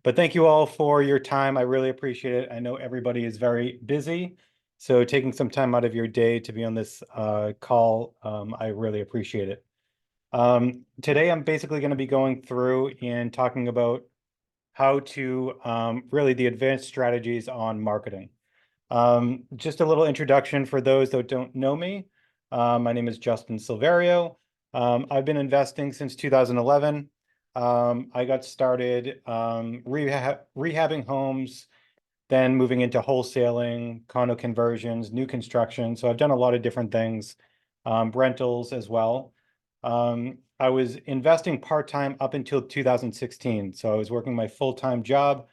But thank you all for your time. I really appreciate it. I know everybody is very busy, so taking some time out of your day to be on this call, I really appreciate it. Today, I'm basically going to be going through and talking about how to really the advanced strategies on marketing. Just a little introduction for those that don't know me. My name is Justin Silverio. I've been investing since 2011. I got started rehabbing homes, then moving into wholesaling, condo conversions, new construction. So I've done a lot of different things, rentals as well. I was investing part-time up until 2016. So I was working my full-time job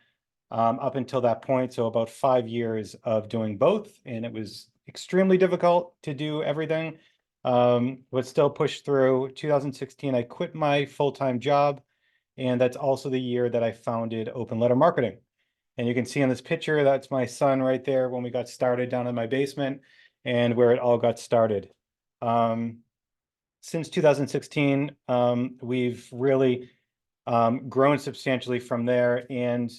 up until that point. So about 5 years of doing both. And it was extremely difficult to do everything, but still pushed through. 2016, I quit my full-time job. And that's also the year that I founded Open Letter Marketing. And you can see on this picture, that's my son right there when we got started down in my basement and where it all got started. Since 2016, we've really grown substantially from there. And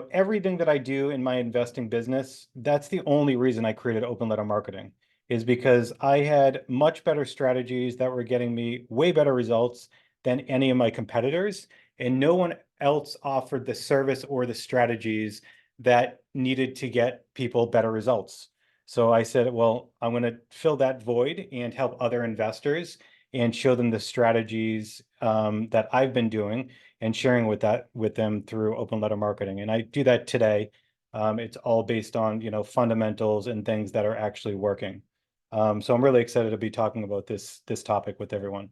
everything that I do in my investing business, that's the only reason I created Open Letter Marketing, is because I had much better strategies that were getting me way better results than any of my competitors. And no one else offered the service or the strategies that needed to get people better results. So I said, well, I'm going to fill that void and help other investors and show them the strategies that I've been doing and sharing with them through Open Letter Marketing. And I do that today. It's all based on fundamentals and things that are actually working. So I'm really excited to be talking about this topic with everyone.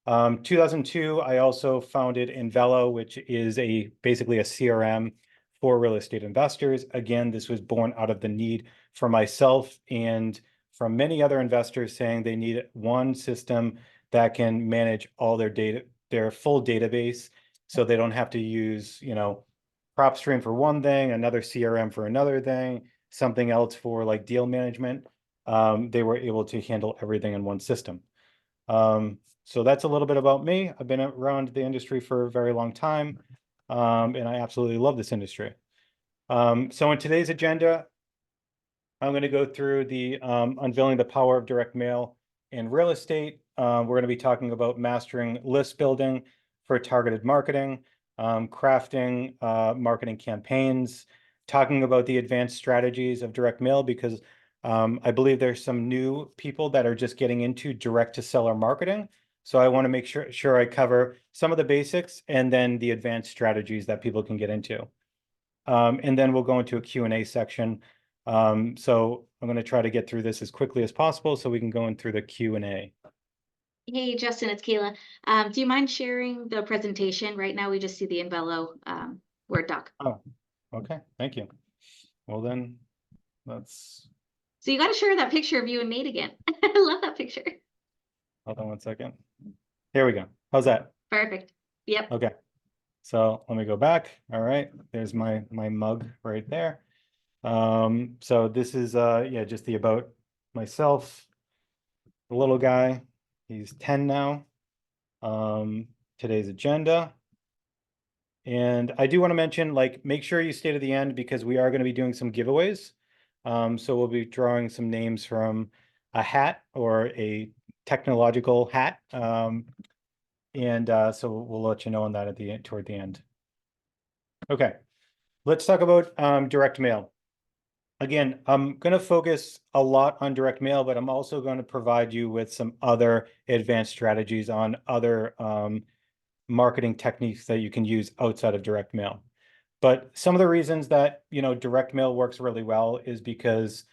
2002, I also founded Unveiling, which is basically a CRM for real estate investors. Again, this was born out of the need for myself and from many other investors saying they need one system that can manage all their data, their full database, so they don't have to use, PropStream for one thing, another CRM for another thing, something else for like deal management. They were able to handle everything in one system. So that's a little bit about me. I've been around the industry for a very long time, and I absolutely love this industry. So in today's agenda, I'm going to go through the unveiling the power of direct mail in real estate. We're going to be talking about mastering list building for targeted marketing, crafting marketing campaigns, talking about the advanced strategies of direct mail, because I believe there's some new people that are just getting into direct to seller marketing. So I want to make sure I cover some of the basics and then the advanced strategies that people can get into. And then we'll go into a Q&A section. So I'm going to try to get through this as quickly as possible so we can go in through the Q&A. Hey, Justin, it's Kayla. Do you mind sharing the presentation? Right now, we just see the Envelo Word doc. Oh, okay. Thank you. Well, then let's... So you got to share that picture of you and Nate again. I love that picture. Hold on one second. Here we go. How's that? Perfect. Yep. Okay. So let me go back. All right. There's my mug right there. So this is just the about myself, the little guy. He's 10 now. Today's agenda. And I do want to mention, make sure you stay to the end because we are going to be doing some giveaways. So we'll be drawing some names from a hat or a technological hat. So we'll let you know on that toward the end. Okay, let's talk about direct mail. Again, I'm going to focus a lot on direct mail, but I'm also going to provide you with some other advanced strategies on other marketing techniques that you can use outside of direct mail. But some of the reasons that direct mail works really well is because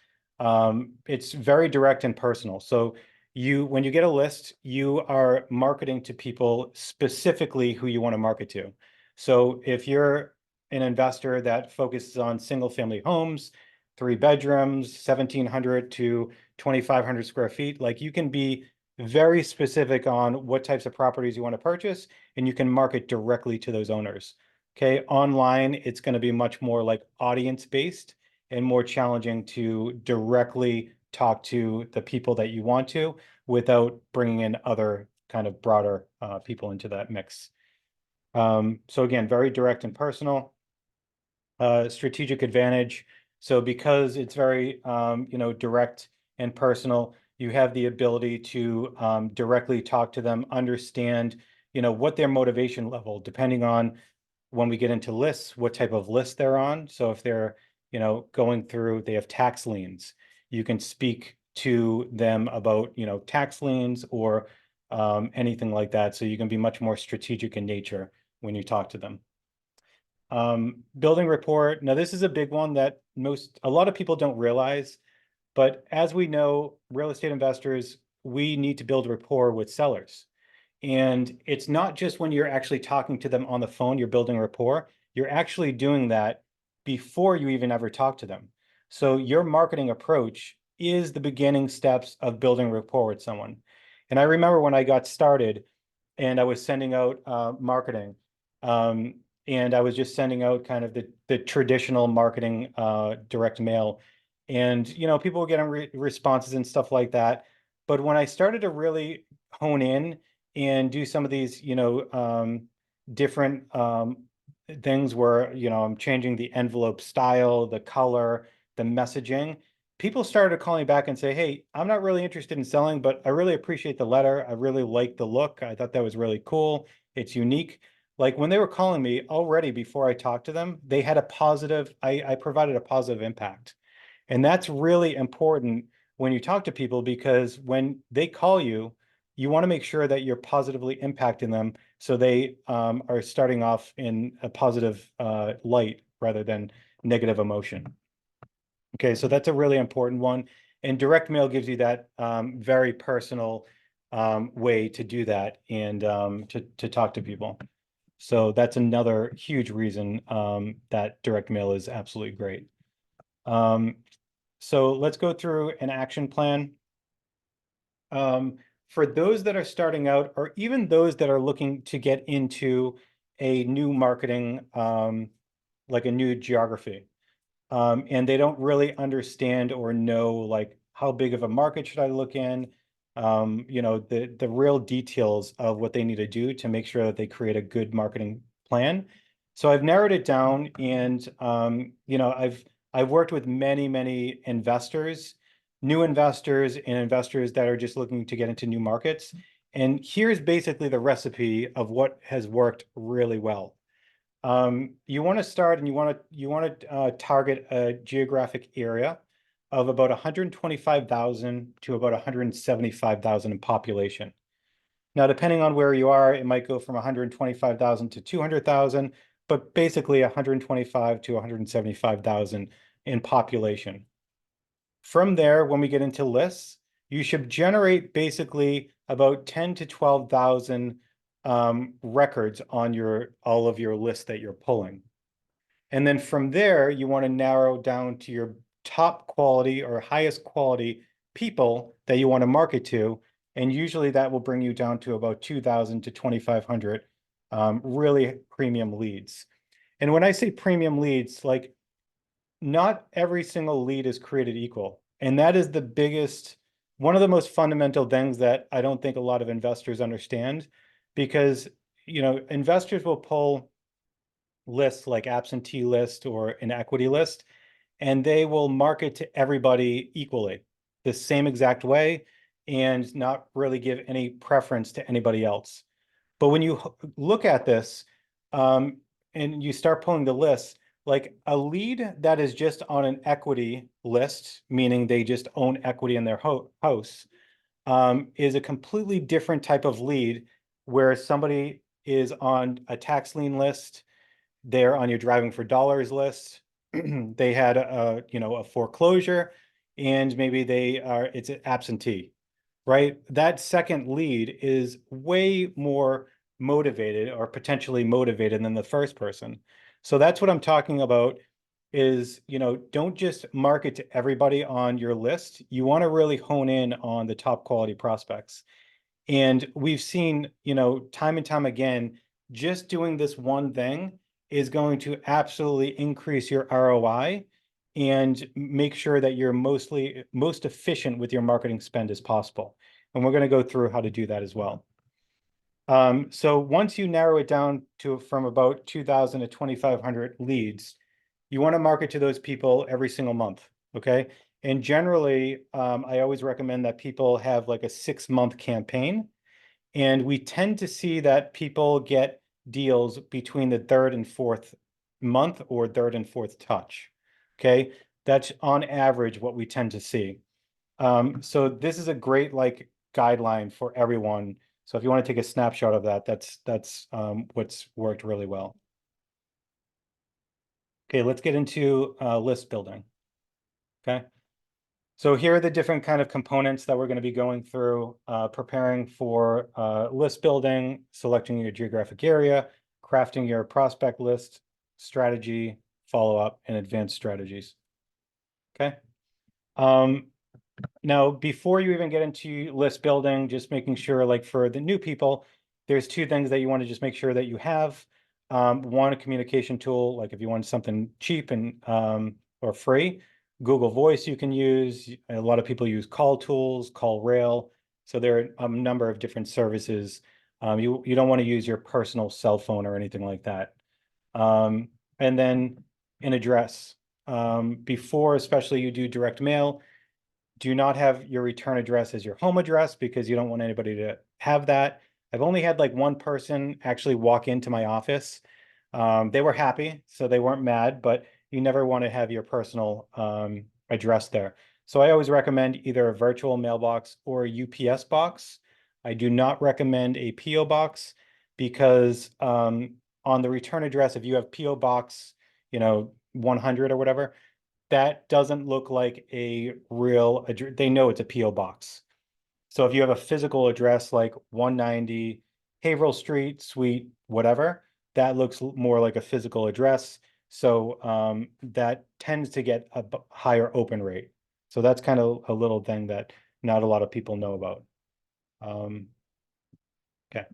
it's very direct and personal. So when you get a list, you are marketing to people specifically who you want to market to. So if you're an investor that focuses on single family homes, 3 bedrooms, 1,700 to 2,500 square feet, you can be very specific on what types of properties you want to purchase, and you can market directly to those owners. Okay, online, it's going to be much more like audience based and more challenging to directly talk to the people that you want to without bringing in other kind of broader people into that mix. So again, very direct and personal. strategic advantage. So because it's very, direct and personal, you have the ability to directly talk to them, understand, what their motivation level, depending on when we get into lists, what type of list they're on. So if they're, going through, they have tax liens, you can speak to them about, tax liens or anything like that. So you can be much more strategic in nature when you talk to them. Building rapport. Now, this is a big one that a lot of people don't realize, but as we know, real estate investors, we need to build rapport with sellers. And it's not just when you're actually talking to them on the phone, you're building rapport. You're actually doing that before you even ever talk to them. So your marketing approach is the beginning steps of building rapport with someone. And I remember when I got started and I was sending out marketing, and I was just sending out kind of the traditional marketing direct mail. And, people were getting responses and stuff like that. But when I started to really hone in and do some of these, different things where, I'm changing the envelope style, the color, the messaging, people started calling me back and say, hey, I'm not really interested in selling, but I really appreciate the letter. I really like the look. I thought that was really cool. It's unique. Like when they were calling me already before I talked to them, they had a positive, I provided a positive impact. And that's really important when you talk to people, because when they call you, you want to make sure that you're positively impacting them so they are starting off in a positive light rather than negative emotion. Okay, so that's a really important one. And direct mail gives you that very personal way to do that and to talk to people. So that's another huge reason that direct mail is absolutely great. So let's go through an action plan. For those that are starting out, or even those that are looking to get into a new marketing, like a new geography, and they don't really understand or know like how big of a market should I look in, the real details of what they need to do to make sure that they create a good marketing plan. So I've narrowed it down, and I've worked with many investors, new investors, and investors that are just looking to get into new markets. And here's basically the recipe of what has worked really well. You want to start and you want to target a geographic area of about 125,000 to about 175,000 in population. Now, depending on where you are, it might go from 125,000 to 200,000, but basically 125 to 175,000 in population. From there, when we get into lists, you should generate basically about 10 to 12,000 records on all of your lists that you're pulling. And then from there, you want to narrow down to your top quality or highest quality people that you want to market to. And usually that will bring you down to about 2,000 to 2,500 really premium leads. And when I say premium leads, like not every single lead is created equal. And that is one of the most fundamental things that I don't think a lot of investors understand, because, investors will pull lists like absentee list or an equity list, and they will market to everybody equally, the same exact way, and not really give any preference to anybody else. But when you look at this, and you start pulling the lists, like a lead that is just on an equity list, meaning they just own equity in their house, is a completely different type of lead, where somebody is on a tax lien list, they're on your driving for dollars list, they had a foreclosure, and maybe it's an absentee, right? That second lead is way more motivated or potentially motivated than the first person. So that's what I'm talking about is, don't just market to everybody on your list. You want to really hone in on the top quality prospects. And we've seen, time and time again, just doing this one thing is going to absolutely increase your ROI and make sure that you're most efficient with your marketing spend as possible. And we're going to go through how to do that as well. So once you narrow it down from about 2,000 to 2,500 leads, you want to market to those people every single month. Okay. And generally, I always recommend that people have like a 6-month campaign. And we tend to see that people get deals between the third and fourth month or third and fourth touch. Okay. That's on average what we tend to see. So this is a great like guideline for everyone. So if you want to take a snapshot of that, that's what's worked really well. Okay, let's get into list building. Okay. So here are the different kind of components that we're going to be going through, preparing for list building, selecting your geographic area, crafting your prospect list, strategy, follow-up, and advanced strategies. Okay. Now, before you even get into list building, just making sure, like for the new people, there's 2 things that you want to just make sure that you have. One, a communication tool, like if you want something cheap and or free, Google Voice you can use. A lot of people use call tools, call rail. So there are a number of different services. You don't want to use your personal cell phone or anything like that. And then an address. Before, especially you do direct mail, do not have your return address as your home address because you don't want anybody to have that. I've only had like one person actually walk into my office. They were happy, so they weren't mad, but you never want to have your personal address there. So I always recommend either a virtual mailbox or a UPS box. I do not recommend a PO box because on the return address, if you have PO box, 100 or whatever, that doesn't look like a real address. They know it's a PO box. So if you have a physical address like 190 Haverhill Street, Suite, whatever, that looks more like a physical address. So that tends to get a higher open rate. So that's kind of a little thing that not a lot of people know about. Okay.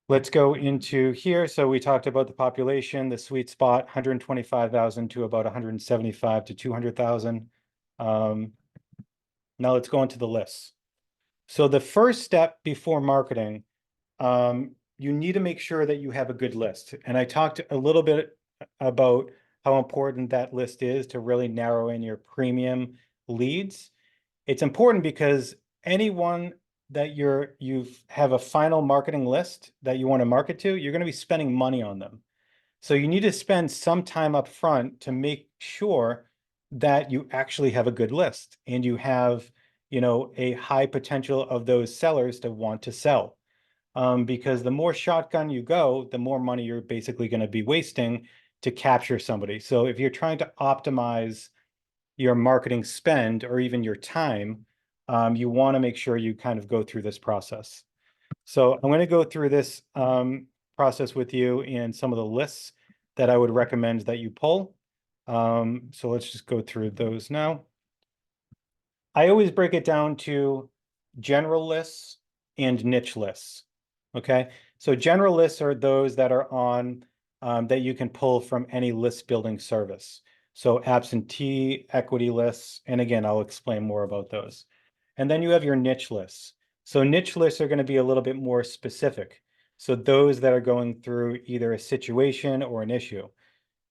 Let's go into here. So we talked about the population, the sweet spot, 125,000 to about 175 to 200,000. Now let's go into the lists. So the first step before marketing, you need to make sure that you have a good list. And I talked a little bit about how important that list is to really narrow in your premium leads. It's important because anyone that you have a final marketing list that you want to market to, you're going to be spending money on them. So you need to spend some time up front to make sure that you actually have a good list and you have, a high potential of those sellers to want to sell. Because the more shotgun you go, the more money you're basically going to be wasting to capture somebody. So if you're trying to optimize your marketing spend or even your time, you want to make sure you kind of go through this process. So I'm going to go through this process with you and some of the lists that I would recommend that you pull. So let's just go through those now. I always break it down to general lists and niche lists. Okay, so general lists are those that are on that you can pull from any list building service. So absentee equity lists, and again, I'll explain more about those. And then you have your niche lists. So niche lists are going to be a little bit more specific. So those that are going through either a situation or an issue.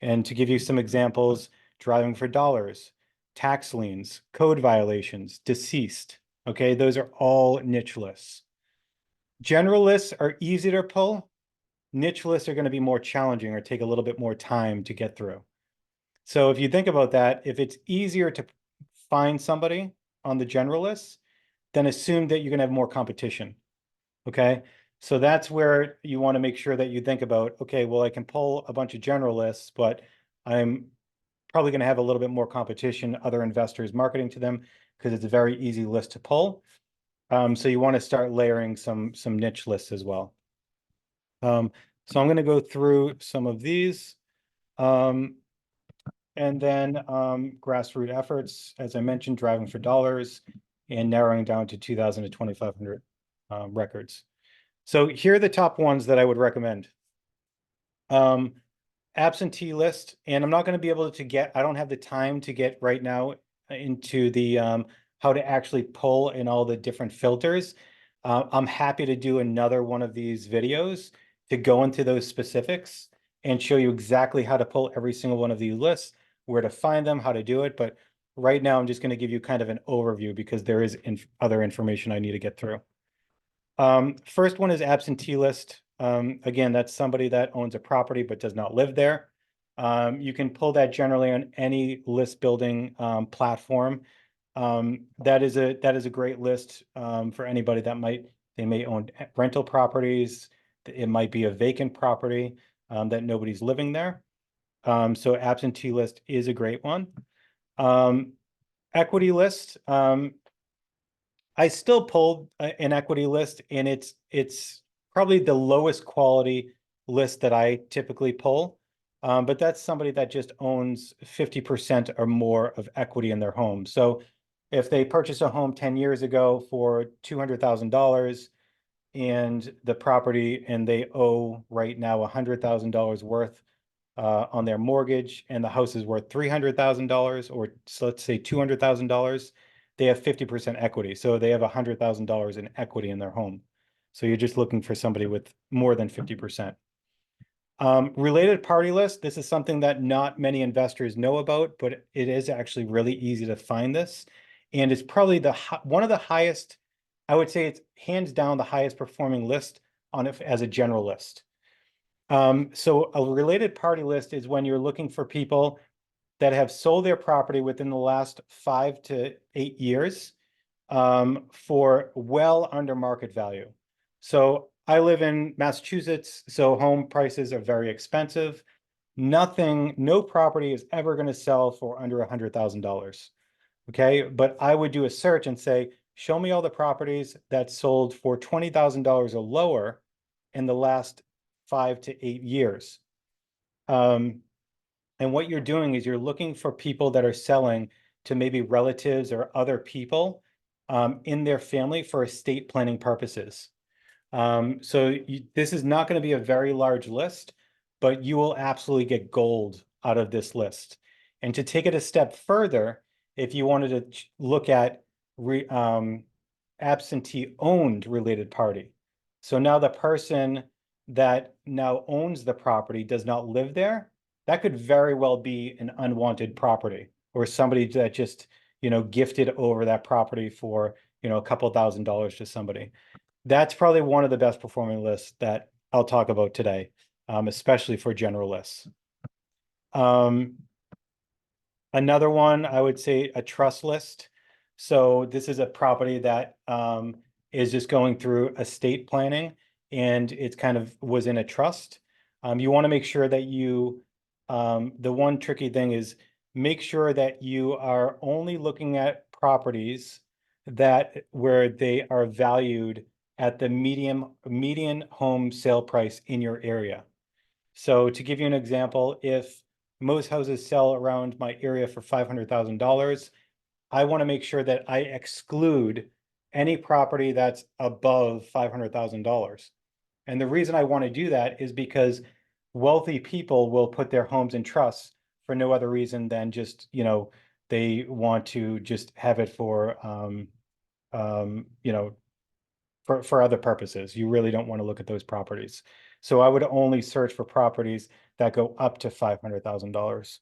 And to give you some examples, driving for dollars, tax liens, code violations, deceased. Okay, those are all niche lists. General lists are easy to pull. Niche lists are going to be more challenging or take a little bit more time to get through. So if you think about that, if it's easier to find somebody on the general list, then assume that you're going to have more competition. Okay. So that's where you want to make sure that you think about, okay, well, I can pull a bunch of generalists, but I'm probably going to have a little bit more competition, other investors marketing to them because it's a very easy list to pull. So you want to start layering some niche lists as well. So I'm going to go through some of these. And then grassroots efforts, as I mentioned, driving for dollars and narrowing down to 2,000 to 2,500 records. So here are the top ones that I would recommend. Absentee list, and I'm not going to be able to get, I don't have the time to get right now into the how to actually pull in all the different filters. I'm happy to do another one of these videos to go into those specifics and show you exactly how to pull every single one of these lists, where to find them, how to do it. But right now, I'm just going to give you kind of an overview because there is other information I need to get through. First one is absentee list. Again, that's somebody that owns a property but does not live there. You can pull that generally on any list building platform. That is a great list for anybody that they may own rental properties. It might be a vacant property that nobody's living there. So absentee list is a great one. Equity list. I still pulled an equity list, and it's probably the lowest quality list that I typically pull. But that's somebody that just owns 50% or more of equity in their home. So if they purchased a home 10 years ago for $200,000 and the property, and they owe right now $100,000 worth on their mortgage, and the house is worth $300,000, or so let's say $200,000, they have 50% equity. So they have $100,000 in equity in their home. So you're just looking for somebody with more than 50%. Related party list. This is something that not many investors know about, but it is actually really easy to find this. And it's probably one of the highest, I would say it's hands down the highest performing list on it as a general list. So a related party list is when you're looking for people that have sold their property within the last 5 to 8 years for well under market value. So I live in Massachusetts, so home prices are very expensive. No property is ever going to sell for under $100,000. Okay, but I would do a search and say, show me all the properties that sold for $20,000 or lower in the last 5 to 8 years. And what you're doing is you're looking for people that are selling to maybe relatives or other people in their family for estate planning purposes. So this is not going to be a very large list, but you will absolutely get gold out of this list. And to take it a step further, if you wanted to look at absentee owned related party. So now the person that now owns the property does not live there. That could very well be an unwanted property, or somebody that just, gifted over that property for, a couple $1,000s to somebody. That's probably one of the best performing lists that I'll talk about today, especially for generalists. Another one, I would say a trust list. So this is a property that is just going through estate planning, and it's kind of was in a trust. You want to make sure that the one tricky thing is make sure that you are only looking at properties where they are valued at the median home sale price in your area. So to give you an example, if most houses sell around my area for $500,000, I want to make sure that I exclude any property that's above $500,000. And the reason I want to do that is because wealthy people will put their homes in trusts for no other reason than just, they want to just have it for, for other purposes. You really don't want to look at those properties. So I would only search for properties that go up to $500,000.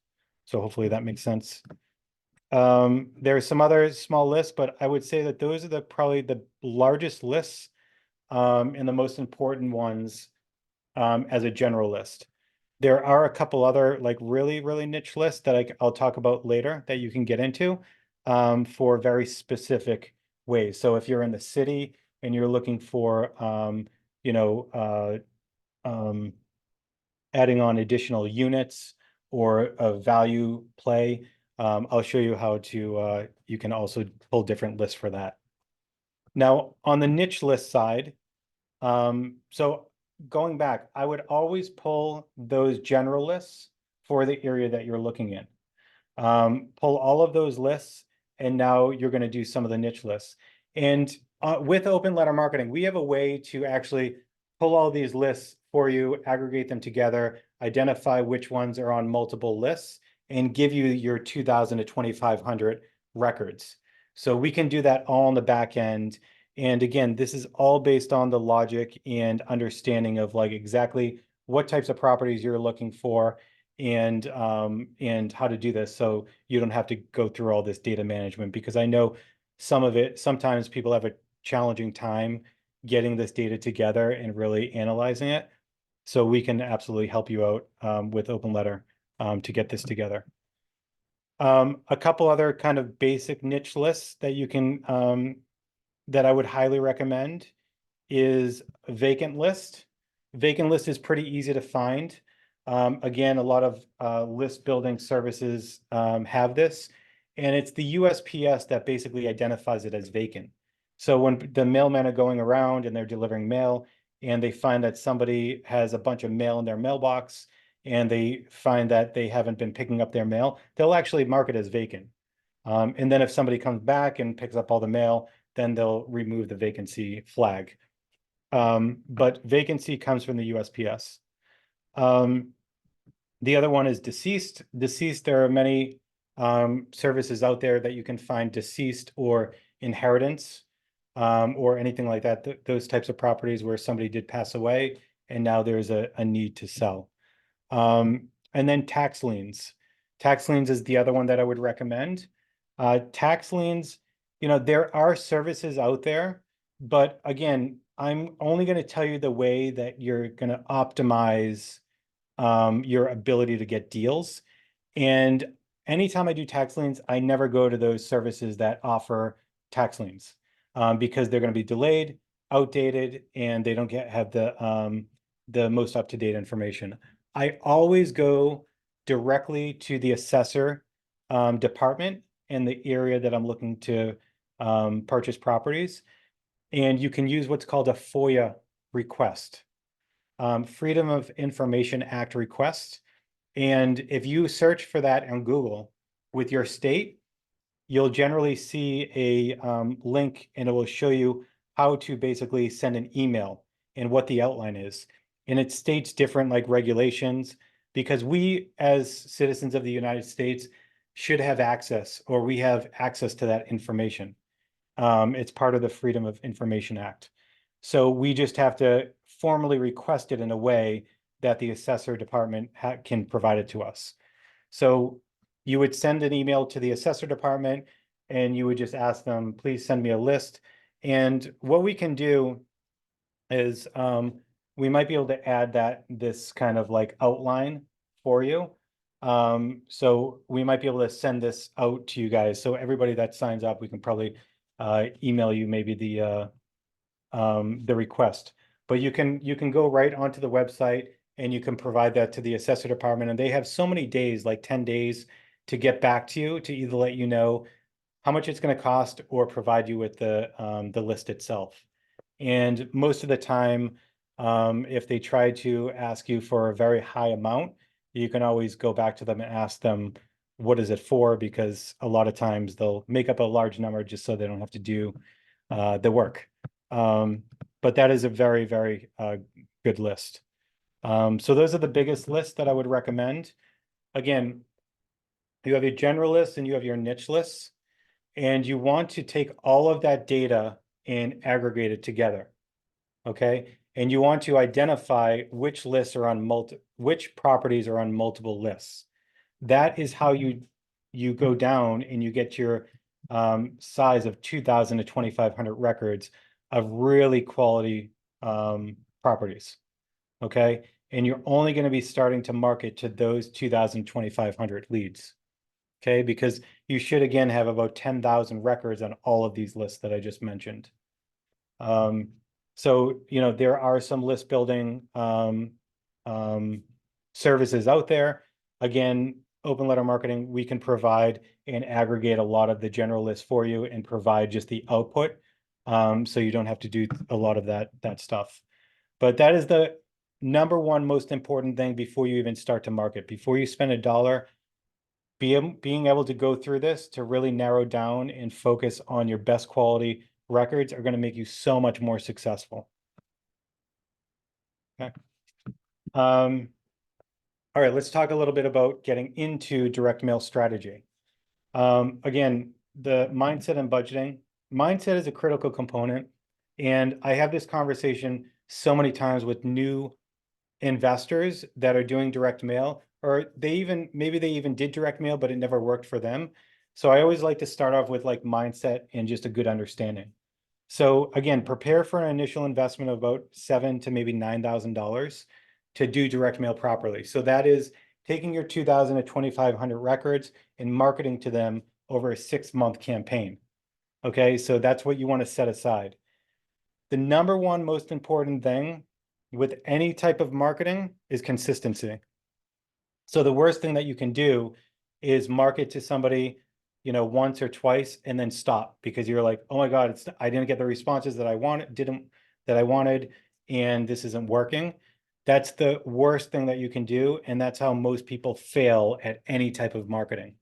So hopefully that makes sense. There are some other small lists, but I would say that those are probably the largest lists and the most important ones as a general list. There are a couple other like really, really niche lists that I'll talk about later that you can get into for very specific ways. So if you're in the city and you're looking for, adding on additional units or a value play, I'll show you how to, you can also pull different lists for that. Now, on the niche list side, so going back, I would always pull those general lists for the area that you're looking in. Pull all of those lists, and now you're going to do some of the niche lists. And with open letter marketing, we have a way to actually pull all these lists for you, aggregate them together, identify which ones are on multiple lists, and give you your 2,000 to 2,500 records. So we can do that all on the back end. And again, this is all based on the logic and understanding of like exactly what types of properties you're looking for and how to do this, so you don't have to go through all this data management, because I know sometimes people have a challenging time getting this data together and really analyzing it. So we can absolutely help you out with Open Letter to get this together. A couple other kind of basic niche lists that you can that I would highly recommend is a vacant list. Vacant list is pretty easy to find. Again, a lot of list building services have this, and it's the USPS that basically identifies it as vacant. So when the mailmen are going around and they're delivering mail, and they find that somebody has a bunch of mail in their mailbox, and they find that they haven't been picking up their mail, they'll actually mark it as vacant. And then if somebody comes back and picks up all the mail, then they'll remove the vacancy flag. But vacancy comes from the USPS. The other one is deceased. Deceased, there are many services out there that you can find deceased or inheritance, or anything like that. Those types of properties where somebody did pass away and now there's a need to sell. And then tax liens. Tax liens is the other one that I would recommend. Tax liens, there are services out there, but again, I'm only going to tell you the way that you're going to optimize your ability to get deals. And anytime I do tax liens, I never go to those services that offer tax liens because they're going to be delayed, outdated, and they don't have the most up-to-date information. I always go directly to the assessor department in the area that I'm looking to purchase properties. And you can use what's called a FOIA request, Freedom of Information Act request. And if you search for that on Google with your state, you'll generally see a link, and it will show you how to basically send an email and what the outline is. And it states different like regulations, because we as citizens of the United States should have access, or we have access to that information. It's part of the Freedom of Information Act. So we just have to formally request it in a way that the assessor department can provide it to us. So you would send an email to the assessor department and you would just ask them, please send me a list. And what we can do is we might be able to add this kind of like outline for you. So we might be able to send this out to you guys. So everybody that signs up, we can probably email you maybe the request. But you can go right onto the website and you can provide that to the assessor department, and they have so many days, like 10 days, to get back to you to either let you know how much it's going to cost or provide you with the list itself. And most of the time, if they try to ask you for a very high amount, you can always go back to them and ask them, what is it for? Because a lot of times they'll make up a large number just so they don't have to do the work. But that is a very, very good list. So those are the biggest lists that I would recommend. Again, you have your general list and you have your niche lists, and you want to take all of that data and aggregate it together. Okay. And you want to identify which lists are on which properties are on multiple lists. That is how you go down and you get your size of 2,000 to 2,500 records of really quality properties. Okay. And you're only going to be starting to market to those 2,000, 2,500 leads. Okay. Because you should, again, have about 10,000 records on all of these lists that I just mentioned. So, there are some list building services out there. Again, Open Letter Marketing, we can provide and aggregate a lot of the general list for you and provide just the output. So you don't have to do a lot of that stuff. But that is the number one most important thing before you even start to market. Before you spend $1, being able to go through this to really narrow down and focus on your best quality records are going to make you so much more successful. Okay. All right, let's talk a little bit about getting into direct mail strategy. Again, the mindset and budgeting. Mindset is a critical component. And I have this conversation so many times with new investors that are doing direct mail, or maybe they even did direct mail, but it never worked for them. So I always like to start off with like mindset and just a good understanding. So again, prepare for an initial investment of about $7,000 to maybe $9,000 to do direct mail properly. So that is taking your 2,000 to 2,500 records and marketing to them over a 6-month campaign. Okay, so that's what you want to set aside. The number one most important thing with any type of marketing is consistency. So the worst thing that you can do is market to somebody, once or twice and then stop because you're like, oh my God, I didn't get the responses that I wanted, and this isn't working. That's the worst thing that you can do, and that's how most people fail at any type of marketing.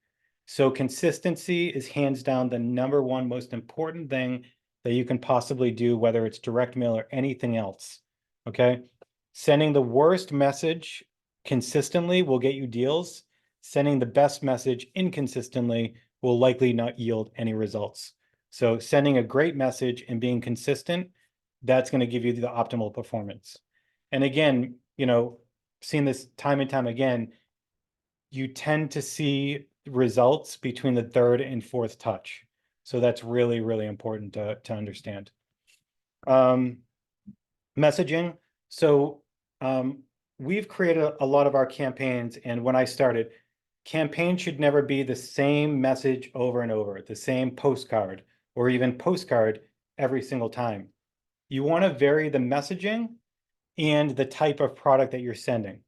So consistency is hands down the number one most important thing that you can possibly do, whether it's direct mail or anything else. Okay. Sending the worst message consistently will get you deals. Sending the best message inconsistently will likely not yield any results. So sending a great message and being consistent, that's going to give you the optimal performance. And again, seeing this time and time again, you tend to see results between the third and fourth touch. So that's really, really important to understand. Messaging. So we've created a lot of our campaigns, and when I started, campaigns should never be the same message over and over, the same postcard, or even postcard every single time. You want to vary the messaging and the type of product that you're sending.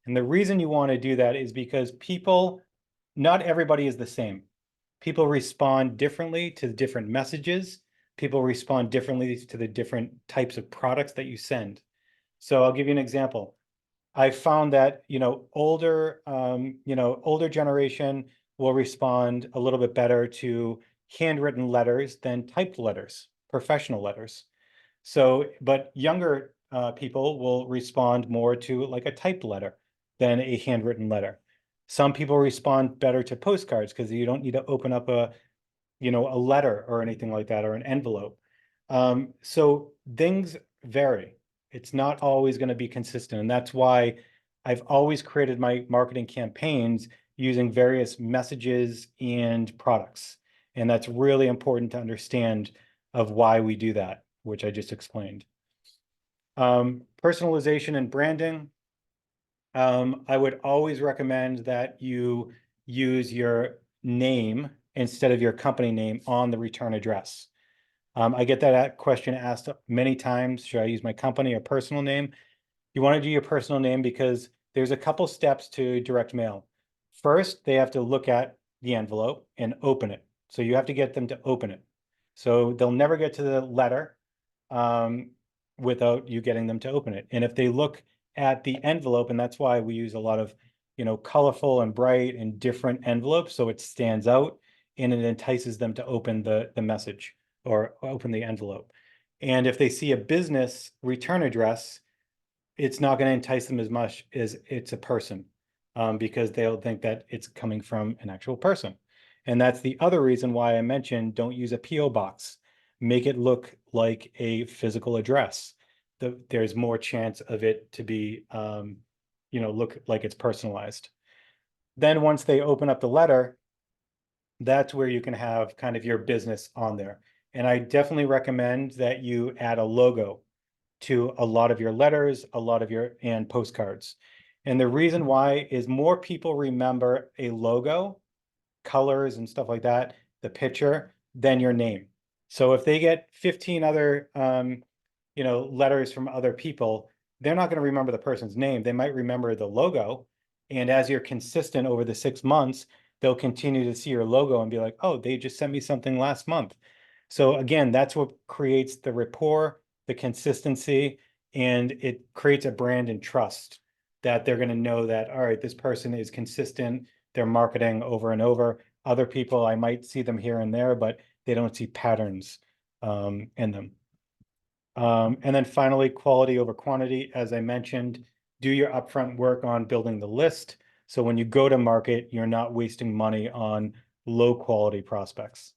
And the reason you want to do that is because not everybody is the same. People respond differently to different messages. People respond differently to the different types of products that you send. So I'll give you an example. I found that, older generation will respond a little bit better to handwritten letters than typed letters, professional letters. So, but younger people will respond more to like a typed letter than a handwritten letter. Some people respond better to postcards because you don't need to open up a letter or anything like that, or an envelope. So things vary. It's not always going to be consistent. And that's why I've always created my marketing campaigns using various messages and products. And that's really important to understand of why we do that, which I just explained. Personalization and branding. I would always recommend that you use your name instead of your company name on the return address. I get that question asked many times. Should I use my company or personal name? You want to do your personal name because there's a couple steps to direct mail. First, they have to look at the envelope and open it. So you have to get them to open it. So they'll never get to the letter without you getting them to open it. And if they look at the envelope, and that's why we use a lot of, colorful and bright and different envelopes, so it stands out and it entices them to open the message or open the envelope. And if they see a business return address, it's not going to entice them as much as it's a person, because they'll think that it's coming from an actual person. And that's the other reason why I mentioned don't use a PO box. Make it look like a physical address. There's more chance of it to be, look like it's personalized. Then once they open up the letter, that's where you can have kind of your business on there. And I definitely recommend that you add a logo to a lot of your letters, and postcards. And the reason why is more people remember a logo, colors and stuff like that, the picture, than your name. So if they get 15 other, letters from other people, they're not going to remember the person's name. They might remember the logo. And as you're consistent over the 6 months, they'll continue to see your logo and be like, oh, they just sent me something last month. So again, that's what creates the rapport, the consistency, and it creates a brand and trust that they're going to know that, all right, this person is consistent. They're marketing over and over. Other people, I might see them here and there, but they don't see patterns in them. And then finally, quality over quantity. As I mentioned, do your upfront work on building the list. So when you go to market, you're not wasting money on low quality prospects.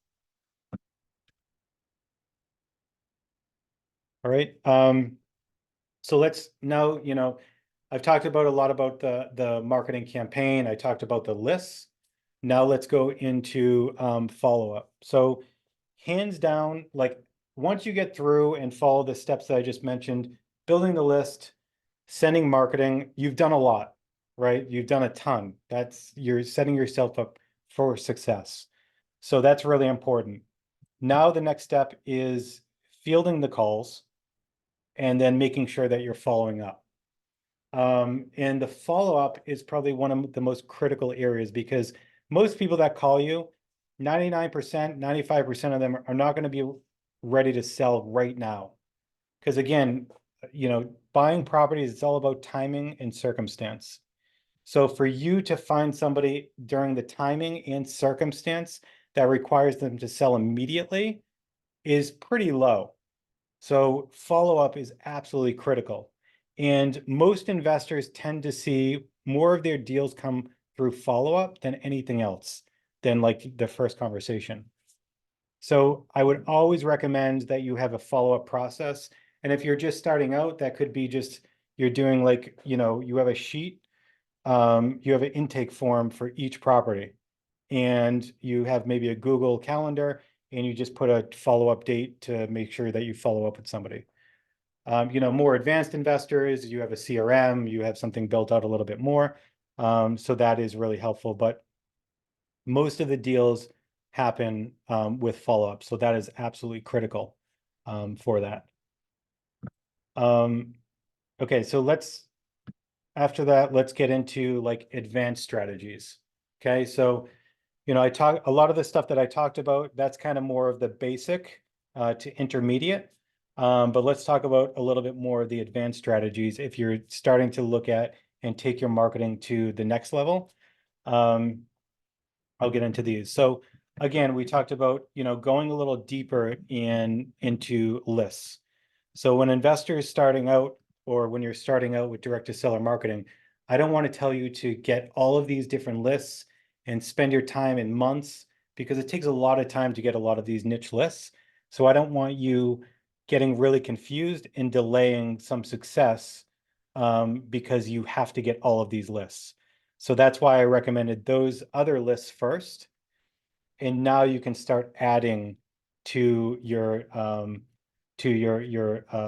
All right. So let's now, I've talked about a lot about the marketing campaign. I talked about the lists. Now let's go into follow-up. So hands down, like once you get through and follow the steps that I just mentioned, building the list, sending marketing, you've done a lot, right? You've done a ton. You're setting yourself up for success. So that's really important. Now the next step is fielding the calls and then making sure that you're following up. And the follow-up is probably one of the most critical areas because most people that call you, 99%, 95% of them are not going to be ready to sell right now. Because again, buying properties, it's all about timing and circumstance. So for you to find somebody during the timing and circumstance that requires them to sell immediately is pretty low. So follow-up is absolutely critical. And most investors tend to see more of their deals come through follow-up than anything else, than like the first conversation. So I would always recommend that you have a follow-up process. And if you're just starting out, that could be just you're doing like, you have a sheet, you have an intake form for each property, and you have maybe a Google Calendar, and you just put a follow-up date to make sure that you follow up with somebody. More advanced investors, you have a CRM, you have something built out a little bit more. So that is really helpful. But most of the deals happen with follow-up. So that is absolutely critical for that. Okay, so after that, let's get into like advanced strategies. Okay, so a lot of the stuff that I talked about, that's kind of more of the basic to intermediate. But let's talk about a little bit more of the advanced strategies if you're starting to look at and take your marketing to the next level. I'll get into these. So again, we talked about, going a little deeper into lists. So when investors starting out, or when you're starting out with direct to seller marketing, I don't want to tell you to get all of these different lists and spend your time in months, because it takes a lot of time to get a lot of these niche lists. So I don't want you getting really confused and delaying some success because you have to get all of these lists. So that's why I recommended those other lists first. And now you can start adding to your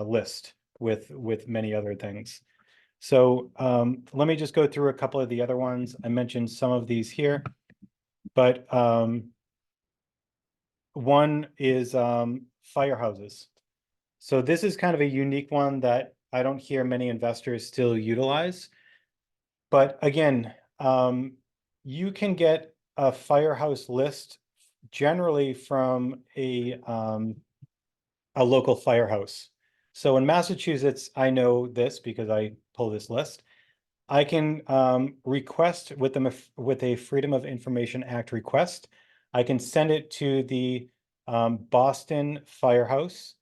list with many other things. So let me just go through a couple of the other ones. I mentioned some of these here, but one is firehouses. So this is kind of a unique one that I don't hear many investors still utilize. But again, you can get a firehouse list generally from a local firehouse. So in Massachusetts, I know this because I pull this list. I can request with a Freedom of Information Act request. I can send it to the Boston Firehouse,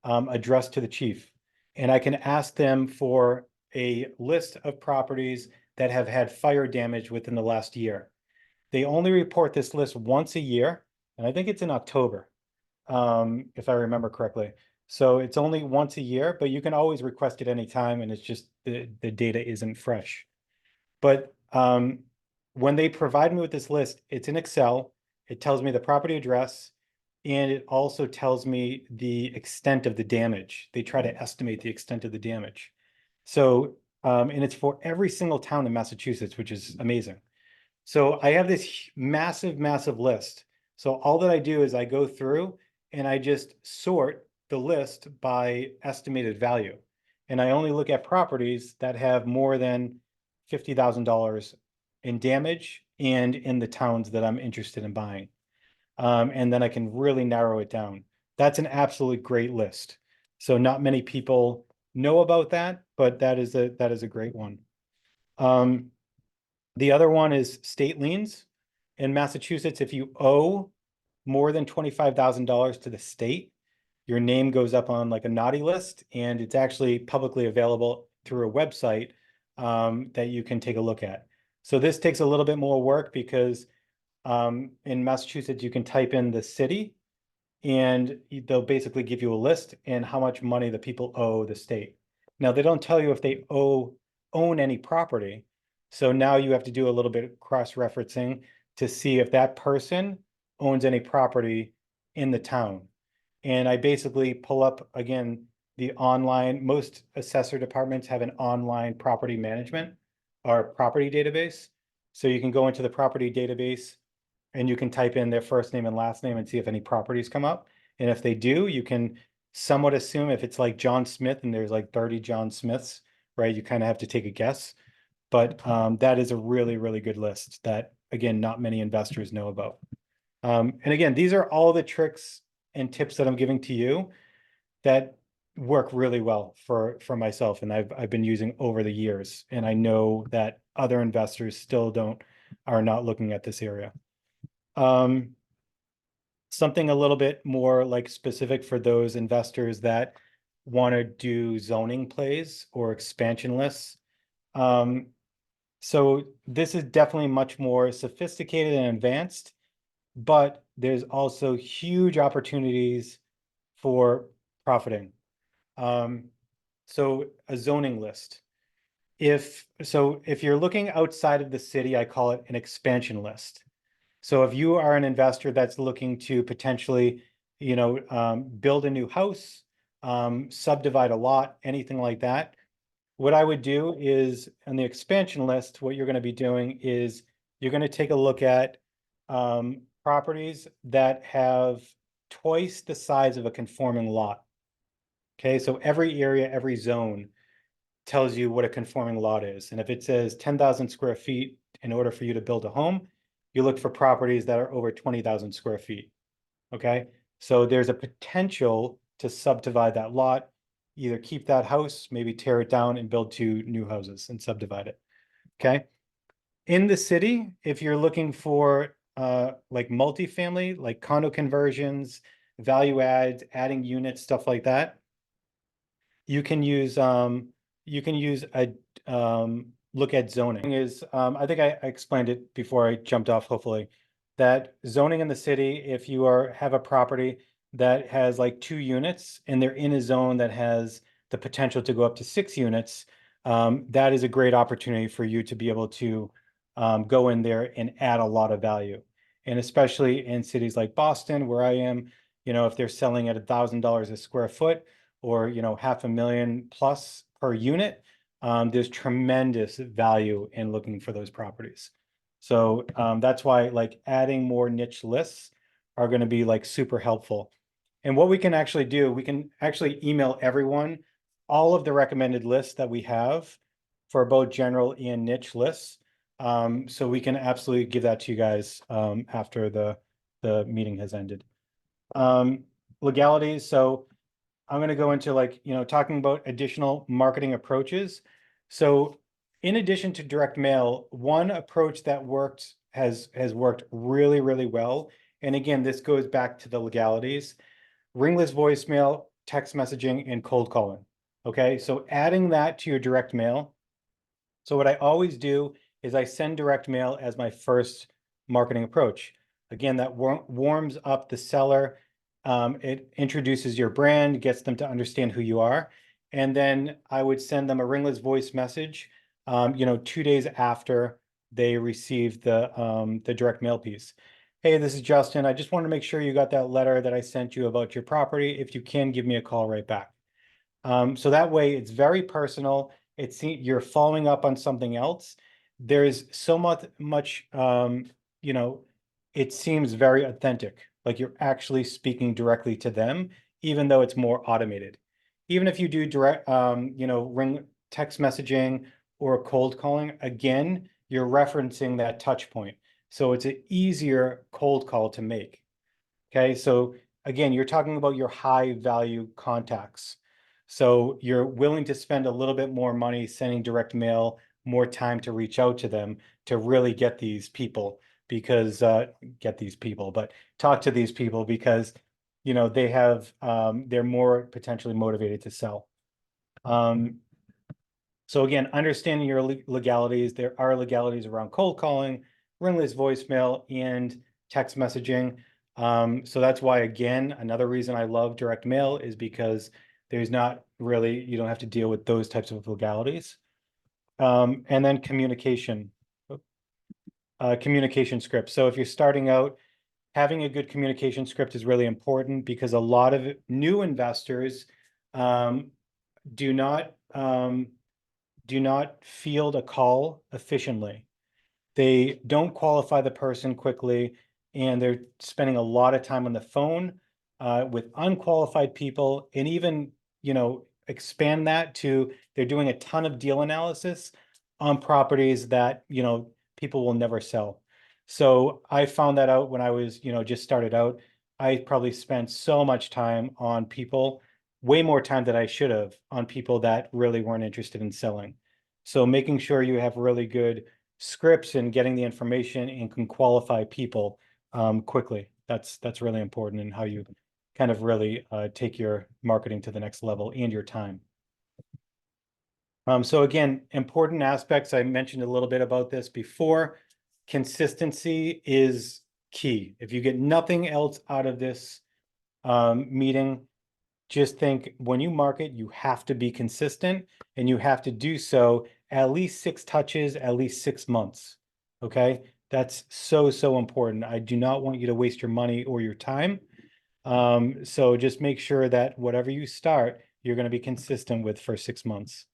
addressed to the chief, and I can ask them for a list of properties that have had fire damage within the last year. They only report this list once a year, and I think it's in October, if I remember correctly. So it's only once a year, but you can always request it anytime, and it's just the data isn't fresh. But when they provide me with this list, it's in Excel. It tells me the property address, and it also tells me the extent of the damage. They try to estimate the extent of the damage. So, and it's for every single town in Massachusetts, which is amazing. So I have this massive, massive list. So all that I do is I go through and I just sort the list by estimated value. And I only look at properties that have more than $50,000 in damage and in the towns that I'm interested in buying. And then I can really narrow it down. That's an absolutely great list. So not many people know about that, but that is a great one. The other one is state liens. In Massachusetts, if you owe more than $25,000 to the state, your name goes up on like a naughty list, and it's actually publicly available through a website that you can take a look at. So this takes a little bit more work because in Massachusetts, you can type in the city and they'll basically give you a list and how much money the people owe the state. Now, they don't tell you if they owe own any property. So now you have to do a little bit of cross-referencing to see if that person owns any property in the town. And I basically pull up, again, the online, most assessor departments have an online property management or property database. So you can go into the property database and you can type in their first name and last name and see if any properties come up. And if they do, you can somewhat assume if it's like John Smith and there's like 30 John Smiths, right? You kind of have to take a guess. But that is a really, really good list that, again, not many investors know about. And again, these are all the tricks and tips that I'm giving to you that work really well for myself, and I've been using over the years. And I know that other investors still are not looking at this area. Something a little bit more like specific for those investors that want to do zoning plays or expansion lists. So this is definitely much more sophisticated and advanced, but there's also huge opportunities for profiting. So a zoning list. If you're looking outside of the city, I call it an expansion list. So if you are an investor that's looking to potentially, build a new house, subdivide a lot, anything like that, what I would do is on the expansion list, what you're going to be doing is you're going to take a look at properties that have twice the size of a conforming lot. Okay, so every area, every zone tells you what a conforming lot is. And if it says 10,000 square feet in order for you to build a home, you look for properties that are over 20,000 square feet. Okay, so there's a potential to subdivide that lot, either keep that house, maybe tear it down and build two new houses and subdivide it. Okay. In the city, if you're looking for like multifamily, like condo conversions, value adds, adding units, stuff like that, you can use a look at zoning. I think I explained it before I jumped off, hopefully, that zoning in the city, if you have a property that has like 2 units and they're in a zone that has the potential to go up to 6 units, that is a great opportunity for you to be able to go in there and add a lot of value. And especially in cities like Boston, where I am, if they're selling at $1,000 a square foot, or $500,000 plus per unit, there's tremendous value in looking for those properties. So that's why like adding more niche lists are going to be like super helpful. And what we can actually do, we can actually email everyone all of the recommended lists that we have for both general and niche lists. So we can absolutely give that to you guys after the meeting has ended. Legalities. So I'm going to go into talking about additional marketing approaches. So in addition to direct mail, one approach that has worked really, really well. And again, this goes back to the legalities, ringless voicemail, text messaging, and cold calling. Okay, so adding that to your direct mail. So what I always do is I send direct mail as my first marketing approach. Again, that warms up the seller. It introduces your brand, gets them to understand who you are. And then I would send them a ringless voice message, 2 days after they receive the direct mail piece. Hey, this is Justin. I just want to make sure you got that letter that I sent you about your property. If you can, give me a call right back. So that way it's very personal. You're following up on something else. There's so much, it seems very authentic, like you're actually speaking directly to them, even though it's more automated. Even if you do direct, ring text messaging or cold calling, again, you're referencing that touch point. So it's an easier cold call to make. Okay, so again, you're talking about your high value contacts. So you're willing to spend a little bit more money sending direct mail, more time to reach out to them to really get these people because but talk to these people because they're more potentially motivated to sell. So again, understanding your legalities, there are legalities around cold calling, ringless voicemail, and text messaging. So that's why, again, another reason I love direct mail is because you don't have to deal with those types of legalities. And then communication script. So if you're starting out, having a good communication script is really important because a lot of new investors um, do not field a call efficiently. They don't qualify the person quickly, and they're spending a lot of time on the phone with unqualified people, and even, expand that to they're doing a ton of deal analysis on properties that, people will never sell. So I found that out when I was, just started out. I probably spent so much time on people, way more time than I should have, on people that really weren't interested in selling. So making sure you have really good scripts and getting the information and can qualify people quickly. That's really important in how you kind of really take your marketing to the next level and your time. So again, important aspects. I mentioned a little bit about this before. Consistency is key. If you get nothing else out of this meeting, just think when you market, you have to be consistent, and you have to do so at least 6 touches, at least 6 months. Okay. That's so, so important. I do not want you to waste your money or your time. So just make sure that whatever you start, you're going to be consistent with for 6 months.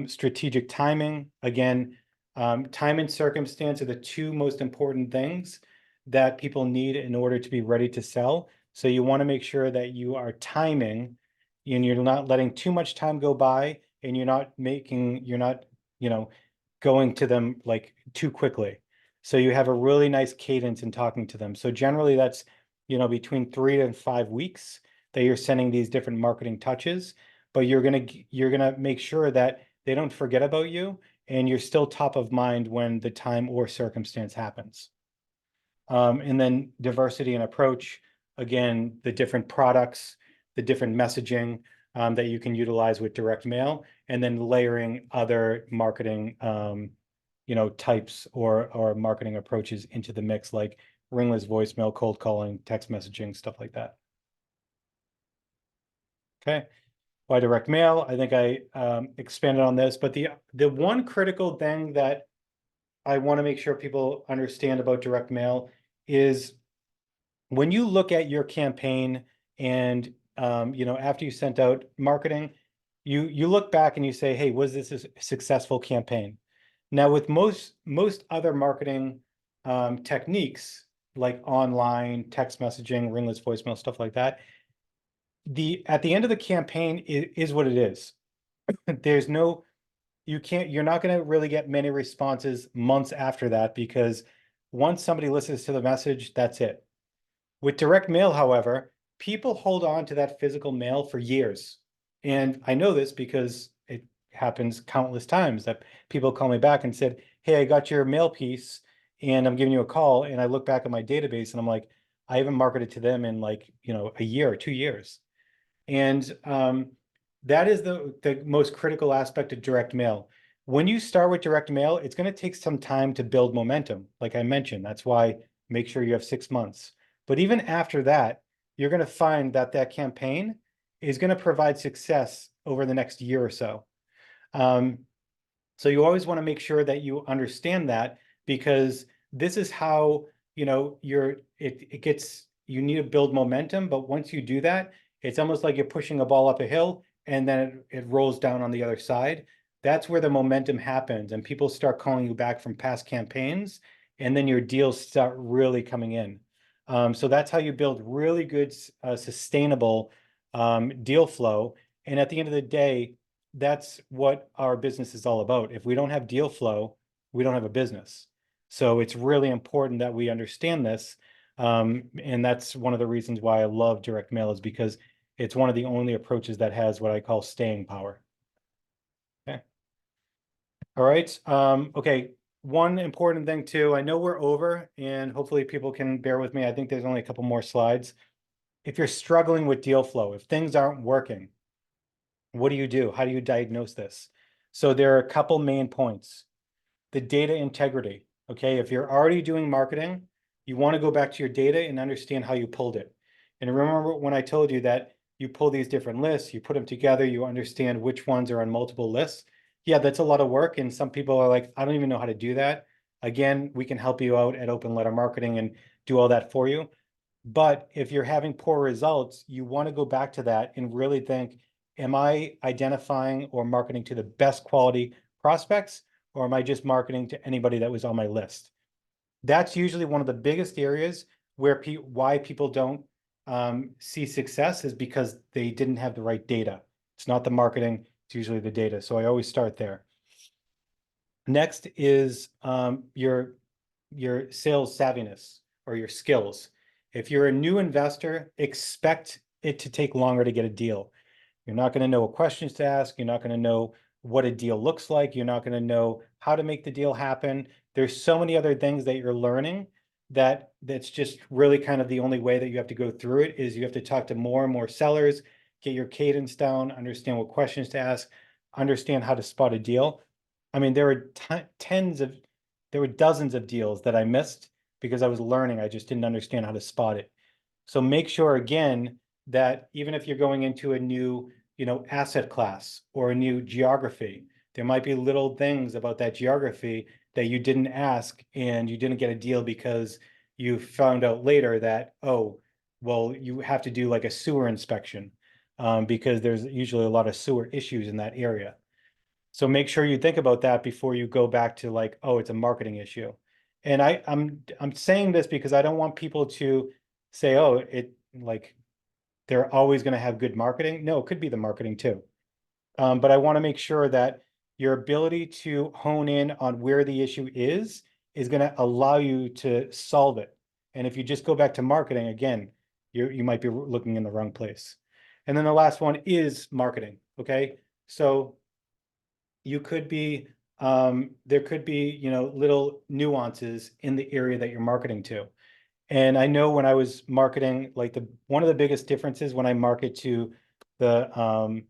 Strategic timing, again, time and circumstance are the 2 most important things that people need in order to be ready to sell. So you want to make sure that you are timing and you're not letting too much time go by, and you're not, going to them like too quickly. So you have a really nice cadence in talking to them. So generally that's, between 3 to 5 weeks that you're sending these different marketing touches, but you're gonna make sure that they don't forget about you, and you're still top of mind when the time or circumstance happens. And then diversity and approach, again, the different products, the different messaging that you can utilize with direct mail, and then layering other marketing types or marketing approaches into the mix, like ringless voicemail, cold calling, text messaging, stuff like that. Okay. By direct mail, I think I expanded on this, but the one critical thing that I want to make sure people understand about direct mail is when you look at your campaign and after you sent out marketing, you look back and you say, hey, was this a successful campaign? Now, with most other marketing techniques like online text messaging, ringless voicemail, stuff like that, at the end of the campaign is what it is. There's no, you're not going to really get many responses months after that, because once somebody listens to the message, that's it. With direct mail, however, people hold on to that physical mail for years. And I know this because it happens countless times that people call me back and said, hey, I got your mail piece and I'm giving you a call. And I look back at my database and I'm like, I haven't marketed to them in like, a year or 2 years. And that is the most critical aspect of direct mail. When you start with direct mail, it's going to take some time to build momentum. Like I mentioned, that's why make sure you have 6 months. But even after that, you're going to find that that campaign is going to provide success over the next year or so. So you always want to make sure that you understand that, because this is how, it gets, you need to build momentum. But once you do that, it's almost like you're pushing a ball up a hill and then it rolls down on the other side. That's where the momentum happens, and people start calling you back from past campaigns, and then your deals start really coming in. So that's how you build really good, sustainable deal flow. And at the end of the day, that's what our business is all about. If we don't have deal flow, we don't have a business. So it's really important that we understand this. And that's one of the reasons why I love direct mail, is because it's one of the only approaches that has what I call staying power. Okay. All right. Okay. One important thing too, I know we're over and hopefully people can bear with me. I think there's only a couple more slides. If you're struggling with deal flow, if things aren't working, what do you do? How do you diagnose this? So there are a couple main points. The data integrity. Okay, if you're already doing marketing, you want to go back to your data and understand how you pulled it. And remember when I told you that you pull these different lists, you put them together, you understand which ones are on multiple lists. Yeah, that's a lot of work. And some people are like, I don't even know how to do that. Again, we can help you out at Open Letter Marketing and do all that for you. But if you're having poor results, you want to go back to that and really think, am I identifying or marketing to the best quality prospects, or am I just marketing to anybody that was on my list? That's usually one of the biggest areas where why people don't see success is because they didn't have the right data. It's not the marketing, it's usually the data. So I always start there. Next is your sales savviness or your skills. If you're a new investor, expect it to take longer to get a deal. You're not going to know what questions to ask. You're not going to know what a deal looks like. You're not going to know how to make the deal happen. There's so many other things that you're learning that's just really kind of the only way that you have to go through it is you have to talk to more and more sellers, get your cadence down, understand what questions to ask, understand how to spot a deal. I mean, there were there were dozens of deals that I missed because I was learning. I just didn't understand how to spot it. So make sure again that even if you're going into a new, asset class or a new geography, there might be little things about that geography that you didn't ask and you didn't get a deal because you found out later that, oh, well, you have to do like a sewer inspection because there's usually a lot of sewer issues in that area. So make sure you think about that before you go back to like, oh, it's a marketing issue. And I'm saying this because I don't want people to say, oh, it like they're always going to have good marketing. No, it could be the marketing too. But I want to make sure that your ability to hone in on where the issue is going to allow you to solve it. And if you just go back to marketing again, you might be looking in the wrong place. And then the last one is marketing. Okay. So you could be there could be little nuances in the area that you're marketing to. And I know when I was marketing, like the one of the biggest differences when I market to the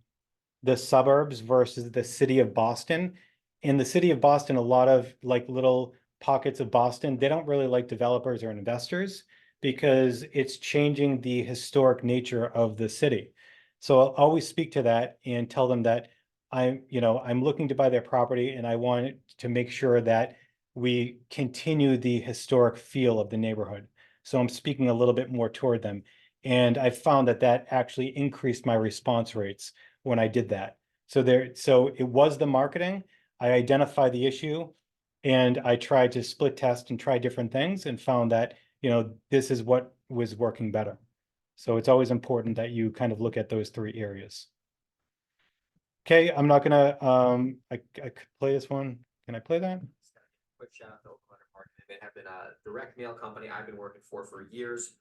suburbs versus the city of Boston. In the city of Boston, a lot of like little pockets of Boston, they don't really like developers or investors because it's changing the historic nature of the city. So I'll always speak to that and tell them that I'm looking to buy their property and I want to make sure that we continue the historic feel of the neighborhood. So I'm speaking a little bit more toward them. And I found that that actually increased my response rates when I did that. So it was the marketing. I identified the issue and I tried to split test and try different things and found that, this is what was working better. So it's always important that you kind of look at those three areas. Okay, I'm not gonna, I could play this one. Can I play that? Quick shout out to Open Letter Marketing. They have been a direct mail company I've been working for years.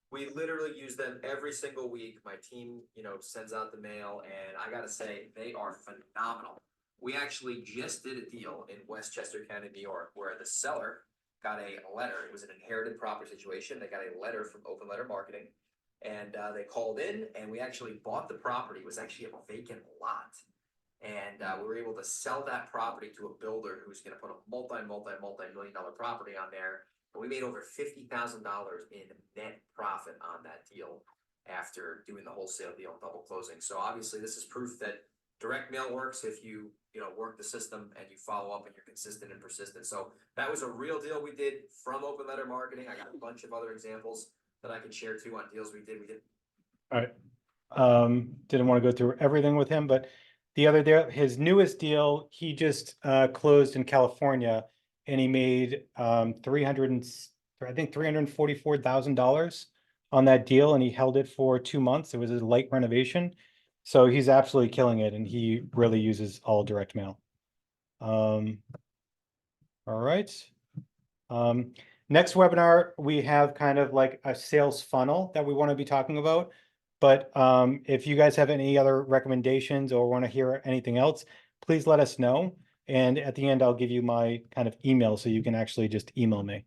We literally use them every single week. My team, sends out the mail, and I gotta say, they are phenomenal. We actually just did a deal in Westchester County, New York, where the seller got a letter. It was an inherited property situation. They got a letter from Open Letter Marketing, and they called in, and we actually bought the property. It was actually a vacant lot. And we were able to sell that property to a builder who's going to put a multi-million dollar property on there. And we made over $50,000 in net profit on that deal after doing the wholesale deal and double closing. So obviously, this is proof that direct mail works if you work the system and you follow up and you're consistent and persistent. So that was a real deal we did from Open Letter Marketing. I got a bunch of other examples that I can share too on deals we did. All right. Didn't want to go through everything with him, but the other deal, his newest deal, he just closed in California and he made 344,000 on that deal and he held it for 2 months. It was a light renovation. So he's absolutely killing it and he really uses all direct mail. All right. Next webinar, we have kind of like a sales funnel that we want to be talking about. But if you guys have any other recommendations or want to hear anything else, please let us know. And at the end, I'll give you my kind of email so you can actually just email me.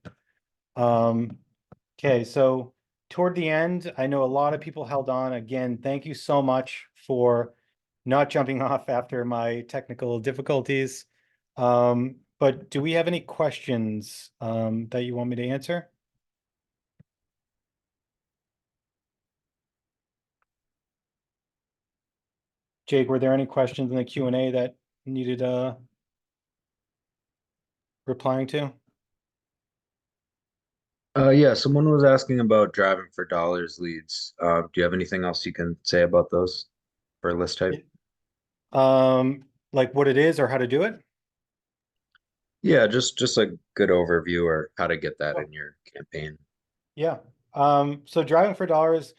Okay, so toward the end, I know a lot of people held on. Again, thank you so much for not jumping off after my technical difficulties. But do we have any questions that you want me to answer? Jake, were there any questions in the Q&A that needed replying to? Yeah, someone was asking about driving for dollars leads. Do you have anything else you can say about those for a list type? Like what it is or how to do it? Yeah, just a good overview or how to get that in your campaign. Yeah. So driving for dollars,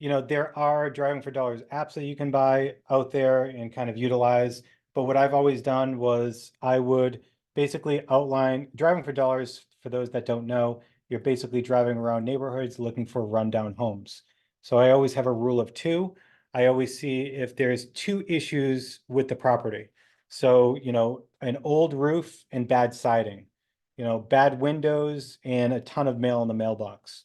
there are driving for dollars apps that you can buy out there and kind of utilize. But what I've always done was I would basically outline driving for dollars. For those that don't know, you're basically driving around neighborhoods looking for rundown homes. So I always have a rule of two. I always see if there's two issues with the property. So, an old roof and bad siding, bad windows and a ton of mail in the mailbox.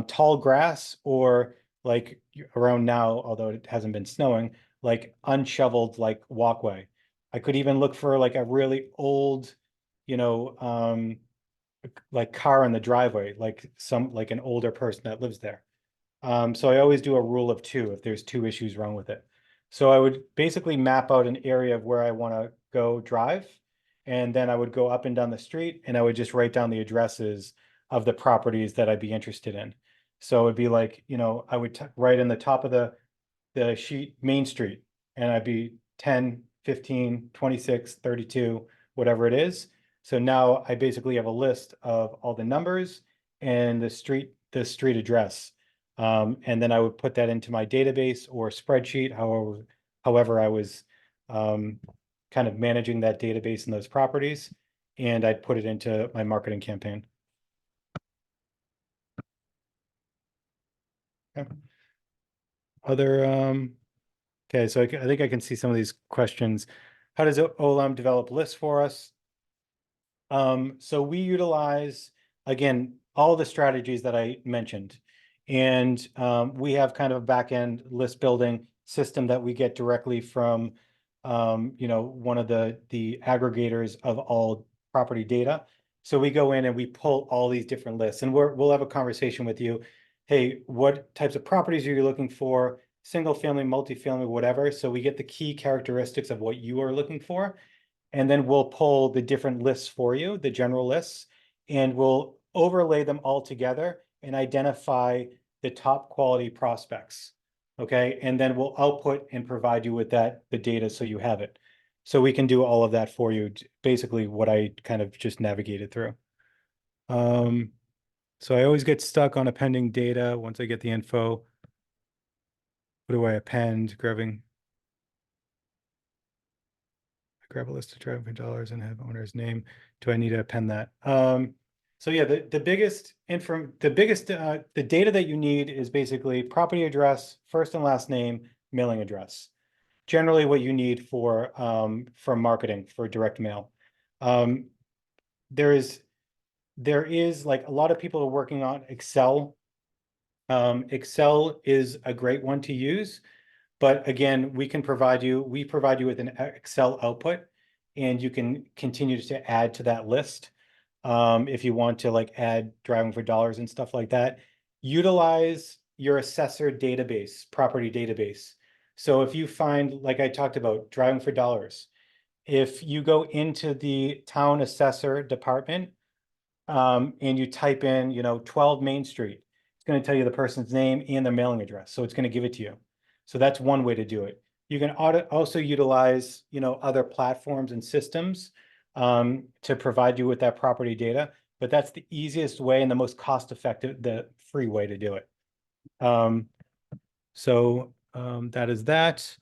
Tall grass or like around now, although it hasn't been snowing, like unshoveled like walkway. I could even look for like a really old, you know, like car in the driveway, like an older person that lives there. So I always do a rule of two if there's two issues wrong with it. So I would basically map out an area of where I want to go drive. And then I would go up and down the street and I would just write down the addresses of the properties that I'd be interested in. So it'd be like, I would write in the top of the sheet, Main Street, and I'd be 10, 15, 26, 32, whatever it is. So now I basically have a list of all the numbers and the street address. And then I would put that into my database or spreadsheet, however I was kind of managing that database and those properties, and I'd put it into my marketing campaign. Okay. Okay, so I think I can see some of these questions. How does OLM develop lists for us? So we utilize, again, all the strategies that I mentioned. And we have kind of a back-end list building system that we get directly from, one of the aggregators of all property data. So we go in and we pull all these different lists, and we'll have a conversation with you. Hey, what types of properties are you looking for? Single family, multifamily, whatever. So we get the key characteristics of what you are looking for. And then we'll pull the different lists for you, the general lists, and we'll overlay them all together and identify the top quality prospects. Okay, and then we'll output and provide you with the data so you have it. So we can do all of that for you, basically what I kind of just navigated through. So I always get stuck on appending data once I get the info. What do I append? Grab a list of driving dollars and have owner's name. Do I need to append that? So yeah, the data that you need is basically property address, first and last name, mailing address. Generally what you need for marketing for direct mail. There is like a lot of people are working on Excel. Excel is a great one to use. But again, we provide you with an Excel output, and you can continue to add to that list. If you want to like add driving for dollars and stuff like that, utilize your assessor database, property database. So if you find, like I talked about, driving for dollars, if you go into the town assessor department, and you type in, 12 Main Street, it's going to tell you the person's name and their mailing address. So it's going to give it to you. So that's one way to do it. You can also utilize, other platforms and systems to provide you with that property data, but that's the easiest way and the most cost-effective, the free way to do it. That is that.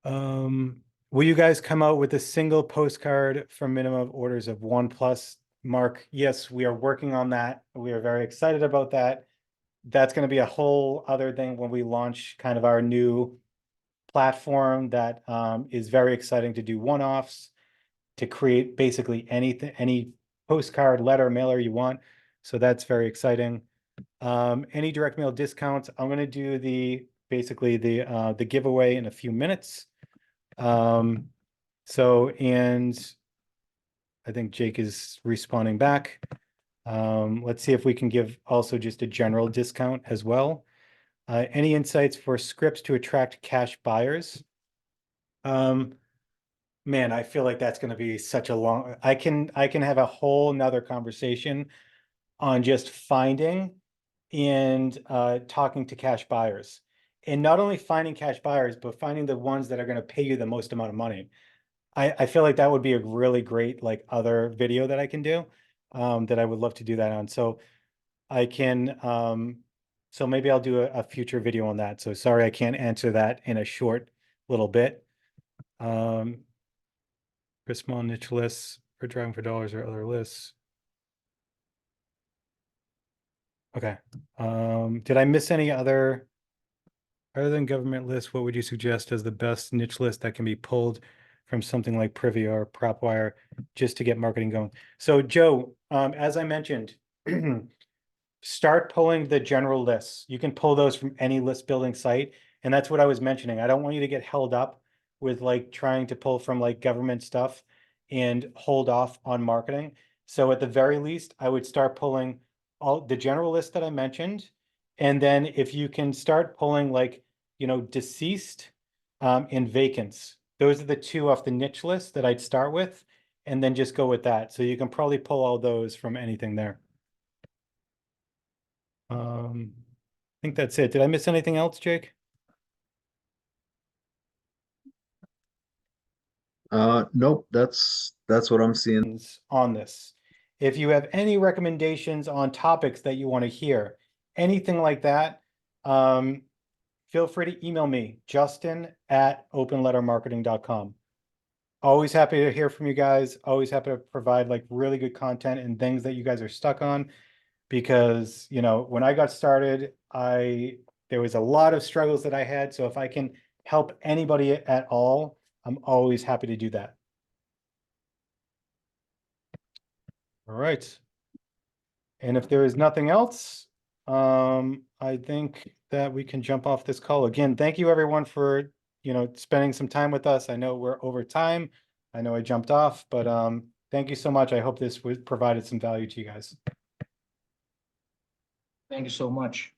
Will you guys come out with a single postcard for minimum orders of 1+? Mark, yes, we are working on that. We are very excited about that. That's going to be a whole other thing when we launch kind of our new platform that is very exciting to do one-offs, to create basically anything, any postcard, letter, mailer you want. So that's very exciting. Any direct mail discounts? I'm going to do the giveaway in a few minutes. And I think Jake is responding back. Let's see if we can give also just a general discount as well. Any insights for scripts to attract cash buyers? Man, I feel like that's gonna be such a long, I can have a whole nother conversation on just finding and talking to cash buyers. And not only finding cash buyers, but finding the ones that are gonna pay you the most amount of money. I feel like that would be a really great like other video that I can do, that I would love to do that on. So I can, so maybe I'll do a future video on that. So sorry, I can't answer that in a short little bit. For small niche lists, for driving for dollars or other lists. Okay. Did I miss any other than government lists? What would you suggest as the best niche list that can be pulled from something like Privy or PropWire just to get marketing going? So Joe, as I mentioned, start pulling the general lists. You can pull those from any list building site. And that's what I was mentioning. I don't want you to get held up with like trying to pull from like government stuff and hold off on marketing. So at the very least, I would start pulling all the general list that I mentioned. And then if you can start pulling like, deceased and vacants, those are the two off the niche list that I'd start with, and then just go with that. So you can probably pull all those from anything there. I think that's it. Did I miss anything else, Jake? Nope, that's what I'm seeing. On this. If you have any recommendations on topics that you want to hear, anything like that, feel free to email me, justin@openlettermarketing.com. Always happy to hear from you guys. Always happy to provide like really good content and things that you guys are stuck on. Because, when I got started, there was a lot of struggles that I had. So if I can help anybody at all, I'm always happy to do that. All right. And if there is nothing else, I think that we can jump off this call. Again, thank you everyone for, spending some time with us. I know we're over time. I know I jumped off, but thank you so much. I hope this provided some value to you guys. Thank you so much.